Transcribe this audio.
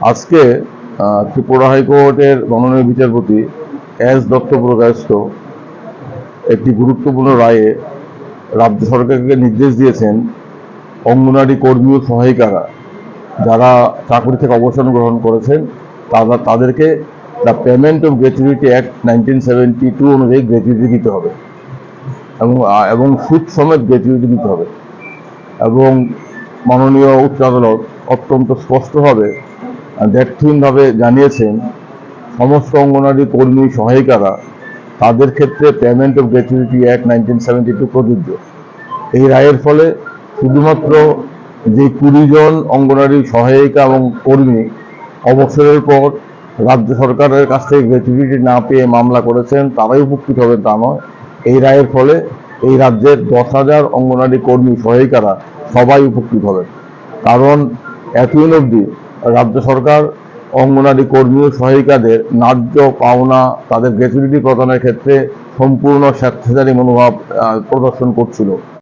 আজকে ত্রিপুরা হাইকোর্টের মাননীয় বিচারপতি এস দত্ত প্রকাশিত একটি গুরুত্বপূর্ণ রায়ে রাজ্য সরকারকে নির্দেশ দিয়েছেন অঙ্গনারী কর্মী ও সহায়িকারা যারা চাকরি থেকে অবসর গ্রহণ করেছেন তাদেরকে the payment of gratuity act 1972 অনুযায়ী গ্র্যাচুইটি দিতে হবে এবং সুদ সমেত গ্র্যাচুইটি দিতে হবে। এবং মাননীয় উচ্চ আদালত অত্যন্ত স্পষ্টভাবে দ্ব্যর্থহীনভাবে জানিয়েছেন সমস্ত অঙ্গনারী কর্মী সহায়িকারা তাদের ক্ষেত্রে পেমেন্ট অফ গ্র্যাচুইটি অ্যাক্ট 1972 প্রযোজ্য। এই রায়ের ফলে শুধুমাত্র যে 20 জন অঙ্গনারী সহায়িকা এবং কর্মী অবসরের পর রাজ্য সরকারের কাছ থেকে গ্র্যাচুইটি না পেয়ে মামলা করেছেন তারাই উপকৃত হবেন তা নয়। এই রায়ের ফলে এই রাজ্যের 10,000 অঙ্গনারী কর্মী সহায়িকারা সবাই উপকৃত হবেন। কারণ এতদিন অবধি রাজ্য সরকার অঙ্গনারী কর্মী ও সহায়িকাদের ন্যায্য পাওনা তাদের গ্র্যাচুইটি প্রদানের ক্ষেত্রে সম্পূর্ণ স্বেচ্ছাচারী মনোভাব প্রদর্শন করছিল।